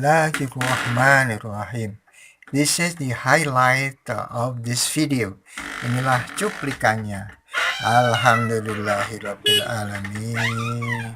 Bismillahirrahmanirrahim. This is the highlight of this video. Inilah cuplikannya. Alhamdulillahirrabbilalamin.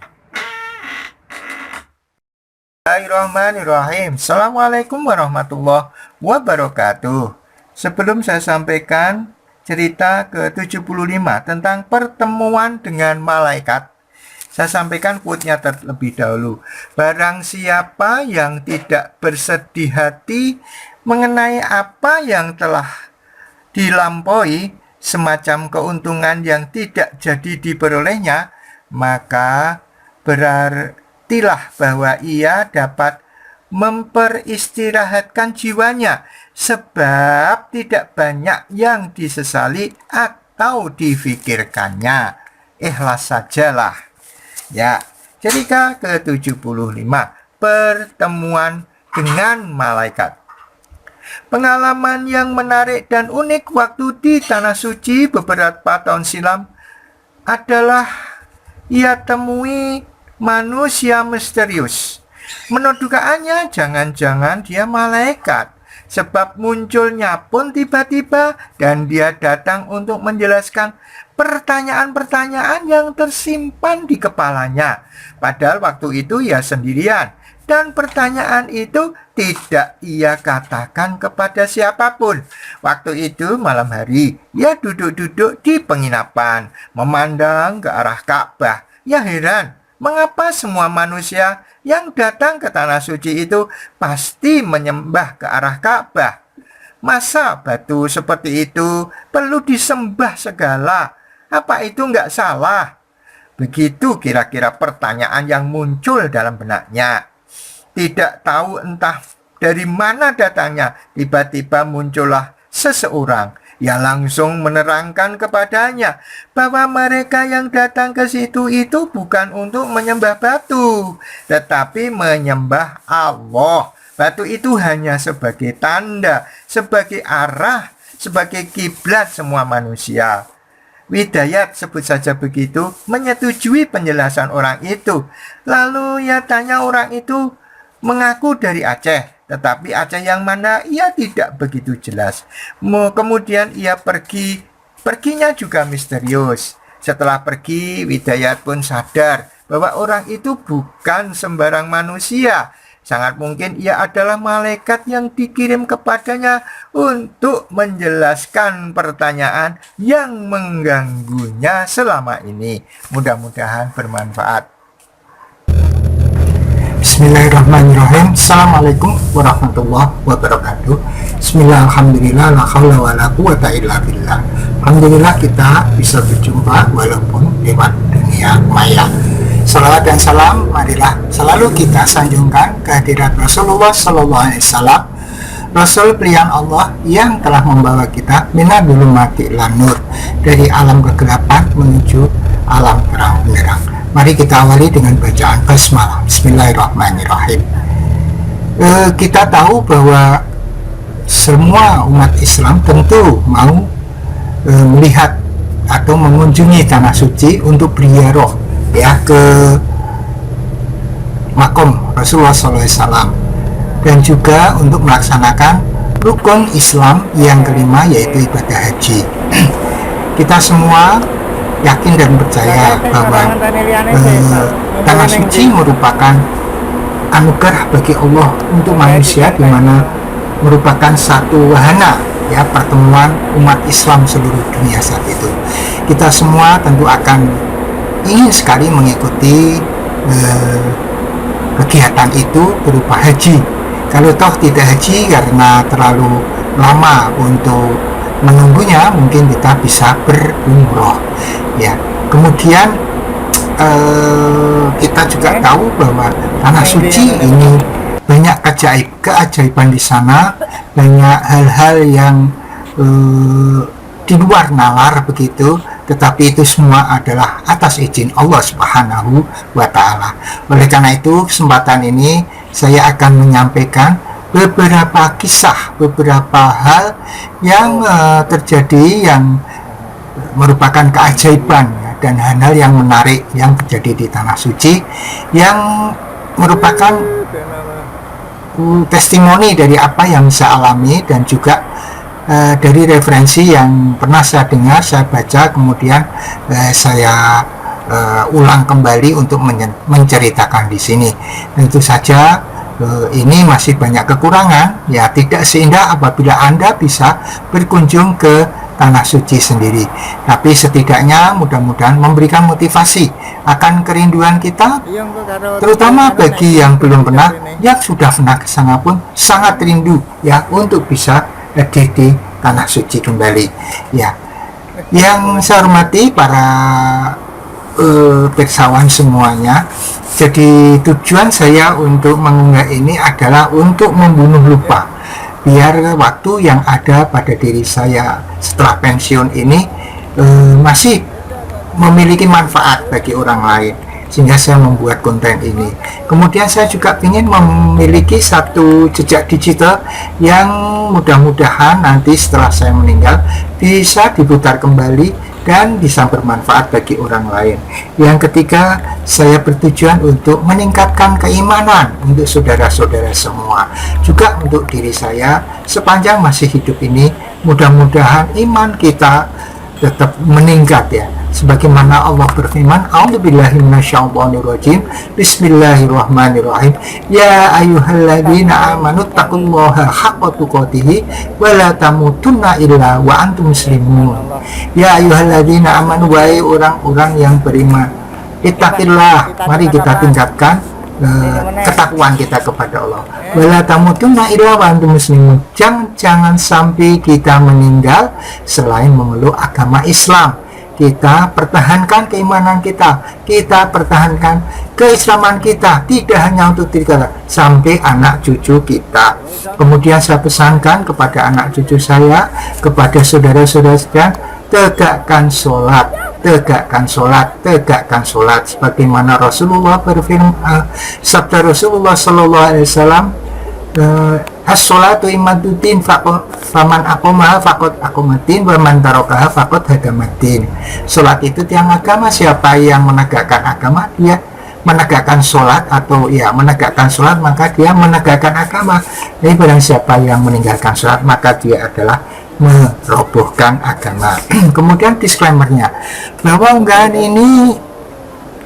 Bismillahirrahmanirrahim. Assalamualaikum warahmatullahi wabarakatuh. Sebelum saya sampaikan cerita ke-75 tentang pertemuan dengan malaikat, saya sampaikan quote-nya terlebih dahulu. Barang siapa yang tidak bersedih hati mengenai apa yang telah dilampaui, semacam keuntungan yang tidak jadi diperolehnya, maka berartilah bahwa ia dapat memperistirahatkan jiwanya, sebab tidak banyak yang disesali atau difikirkannya. Ikhlas sajalah. Ya, cerita ke-75, pertemuan dengan malaikat. Pengalaman yang menarik dan unik waktu di Tanah Suci beberapa tahun silam adalah ia temui manusia misterius. Menurut dugaannya, jangan-jangan dia malaikat, sebab munculnya pun tiba-tiba dan dia datang untuk menjelaskan pertanyaan-pertanyaan yang tersimpan di kepalanya. Padahal waktu itu ia sendirian dan pertanyaan itu tidak ia katakan kepada siapapun. Waktu itu malam hari, ia duduk-duduk di penginapan, memandang ke arah Ka'bah. Ia heran, mengapa semua manusia yang datang ke Tanah Suci itu pasti menyembah ke arah Ka'bah? Masa batu seperti itu perlu disembah segala? Apa itu nggak salah? Begitu kira-kira pertanyaan yang muncul dalam benaknya. Tidak tahu entah dari mana datangnya, tiba-tiba muncullah seseorang yang langsung menerangkan kepadanya bahwa mereka yang datang ke situ itu bukan untuk menyembah batu, tetapi menyembah Allah. Batu itu hanya sebagai tanda, sebagai arah, sebagai kiblat semua manusia. Widayat, sebut saja begitu, menyetujui penjelasan orang itu. Lalu ia tanya orang itu mengaku dari Aceh, tetapi Aceh yang mana ia tidak begitu jelas. Kemudian ia perginya juga misterius. Setelah pergi, Widayat pun sadar bahwa orang itu bukan sembarang manusia. Sangat mungkin ia adalah malaikat yang dikirim kepadanya untuk menjelaskan pertanyaan yang mengganggunya selama ini. Mudah-mudahan bermanfaat. Bismillahirrahmanirrahim. Assalamualaikum warahmatullahi wabarakatuh. Bismillah, alhamdulillah, la haula wa la quwata illa billah. Alhamdulillah kita bisa berjumpa walaupun lewat dunia maya. Salawat dan salam marilah selalu kita sanjungkan kehadirat Rasulullah Sallallahu Alaihi Wasallam, Rasul pilihan Allah yang telah membawa kita minal zulumati ilan nur, dari alam kegelapan menuju alam terang benderang. Mari kita awali dengan bacaan basmalah. Bismillahirrahmanirrahim. Kita tahu bahwa semua umat Islam tentu mau melihat atau mengunjungi Tanah Suci untuk berziarah ya ke makom Rasulullah SAW, dan juga untuk melaksanakan rukun Islam yang kelima, yaitu ibadah haji. Kita semua yakin dan percaya bahwa Tanah Suci merupakan anugerah bagi Allah untuk manusia, di mana merupakan satu wahana ya pertemuan umat Islam seluruh dunia saat itu. Kita semua tentu akan ingin sekali mengikuti kegiatan itu berupa haji. Kalau toh tidak haji karena terlalu lama untuk menunggunya, mungkin kita bisa berumroh ya. Kemudian kita juga tahu bahwa Tanah Suci ini banyak keajaiban di sana, banyak hal-hal yang di luar nalar begitu, tetapi itu semua adalah atas izin Allah Subhanahu wa Ta'ala. Oleh karena itu, kesempatan ini saya akan menyampaikan beberapa kisah, beberapa hal yang terjadi yang merupakan keajaiban dan hal-hal yang menarik yang terjadi di Tanah Suci, yang merupakan testimoni dari apa yang saya alami, dan juga dari referensi yang pernah saya dengar, saya baca, kemudian saya ulang kembali untuk menceritakan di sini. Tentu saja ini masih banyak kekurangan, ya tidak seindah apabila Anda bisa berkunjung ke Tanah Suci sendiri. Tapi setidaknya mudah-mudahan memberikan motivasi akan kerinduan kita, terutama bagi yang belum pernah, yang sudah pernah ke sana pun sangat rindu ya untuk bisa hadir di Tanah Suci kembali. Ya, yang saya hormati para pirsawan semuanya, jadi tujuan saya untuk mengunggah ini adalah untuk membunuh lupa, biar waktu yang ada pada diri saya setelah pensiun ini masih memiliki manfaat bagi orang lain, sehingga saya membuat konten ini. Kemudian saya juga ingin memiliki satu jejak digital yang mudah-mudahan nanti setelah saya meninggal bisa diputar kembali dan bisa bermanfaat bagi orang lain. Yang ketiga, saya bertujuan untuk meningkatkan keimanan untuk saudara-saudara semua, juga untuk diri saya sepanjang masih hidup ini. Mudah-mudahan iman kita tetap meningkat ya, sebagaimana Allah berfirman, a'udzubillahi minasyaitonirrajim, bismillahirrahmanirrahim, ya ayyuhalladzina amanu taqullaha haqqa tuqatih wa la tamutunna illa wa antum muslimun. Ya ayyuhalladzina amanu, wahai orang-orang yang beriman, ittaqillah, mari kita tingkatkan ketakwaan kita kepada Allah. Wala tamutunna illa wa antum muslimun, jangan sampai kita meninggal selain memeluk agama Islam. Kita pertahankan keimanan kita pertahankan keislaman kita, tidak hanya untuk diri kita, sampai anak cucu kita. Kemudian saya pesankan kepada anak cucu saya, kepada saudara-saudara sekalian, tegakkan sholat, sebagaimana Rasulullah berfirman, sabda Rasulullah Sallallahu Alaihi Wasallam, as-sholatu imaduddin, faman aqomaha faqad aqomaddin, wa man tarakaha faqad hadamaddin. Sholat itu tiang agama, siapa yang menegakkan agama dia menegakkan sholat, atau ya menegakkan sholat maka dia menegakkan agama. Jadi barang siapa yang meninggalkan sholat maka dia adalah merobohkan agama. Kemudian disclaimernya, bahwa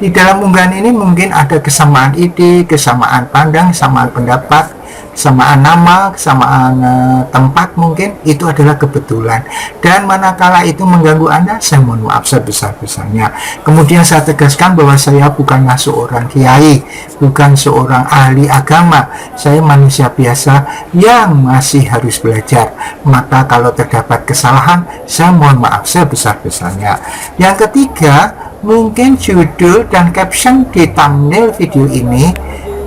di dalam unggahan ini mungkin ada kesamaan ide, kesamaan pandang, kesamaan pendapat, kesamaan nama, kesamaan tempat, mungkin itu adalah kebetulan, dan manakala itu mengganggu Anda, saya mohon maaf sebesar-besarnya. Kemudian saya tegaskan bahwa saya bukanlah seorang kiai, bukan seorang ahli agama, saya manusia biasa yang masih harus belajar. Maka kalau terdapat kesalahan, saya mohon maaf sebesar-besarnya. Yang ketiga, mungkin judul dan caption di thumbnail video ini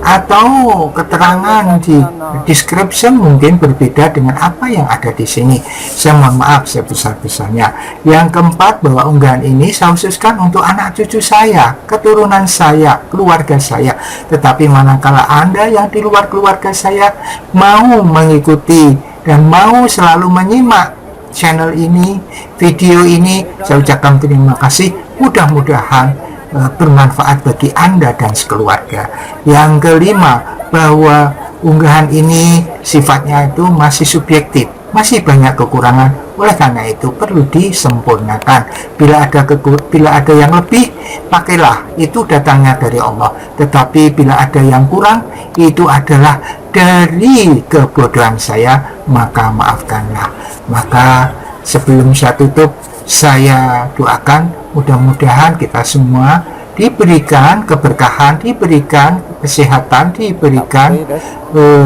atau keterangan di description mungkin berbeda dengan apa yang ada di sini. Saya mohon maaf sebesar-besarnya. Yang keempat, bahwa unggahan ini saya khususkan untuk anak cucu saya, keturunan saya, keluarga saya. Tetapi manakala Anda yang di luar keluarga saya mau mengikuti dan mau selalu menyimak channel ini, video ini, saya ucapkan terima kasih. Mudah-mudahan bermanfaat bagi Anda dan sekeluarga. Yang kelima, bahwa unggahan ini sifatnya itu masih subjektif, masih banyak kekurangan. Oleh karena itu perlu disempurnakan. Bila ada yang lebih, pakailah, itu datangnya dari Allah. Tetapi bila ada yang kurang, itu adalah dari kebodohan saya, maka maafkanlah. Maka sebelum saya tutup, saya doakan mudah-mudahan kita semua diberikan keberkahan, diberikan kesehatan, diberikan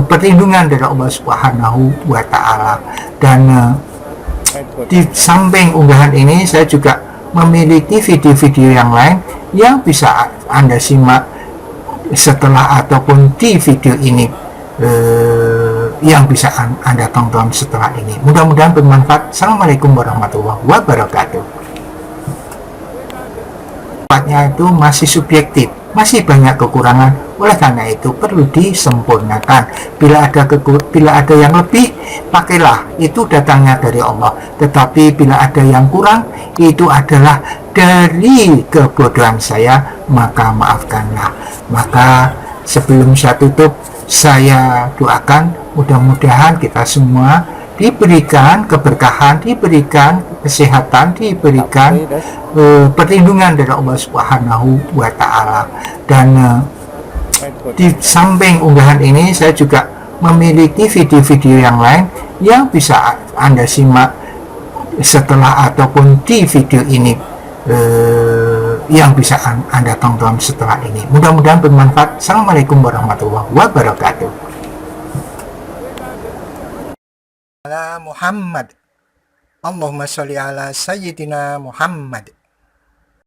perlindungan dari Allah Subhanahu wa Ta'ala. Dan di samping unggahan ini, saya juga memiliki video-video yang lain yang bisa Anda simak setelah ataupun di video ini, yang bisa Anda tonton setelah ini. Mudah-mudahan bermanfaat. Assalamualaikum warahmatullahi wabarakatuh. Tempatnya itu masih subjektif, masih banyak kekurangan. Oleh karena itu perlu disempurnakan. Bila ada yang lebih, pakailah, itu datangnya dari Allah. Tetapi bila ada yang kurang, itu adalah dari kebodohan saya, maka maafkanlah. Maka sebelum saya tutup, saya doakan mudah-mudahan kita semua diberikan keberkahan, diberikan kesehatan, diberikan perlindungan dari Allah Subhanahu wa Ta'ala. Dan di samping unggahan ini saya juga memiliki video-video yang lain yang bisa Anda simak setelah ataupun di video ini, yang bisa Anda tonton setelah ini. Mudah-mudahan bermanfaat. Assalamualaikum warahmatullahi wabarakatuh. Ala Muhammad. Allahumma sholli ala Sayyidina Muhammad.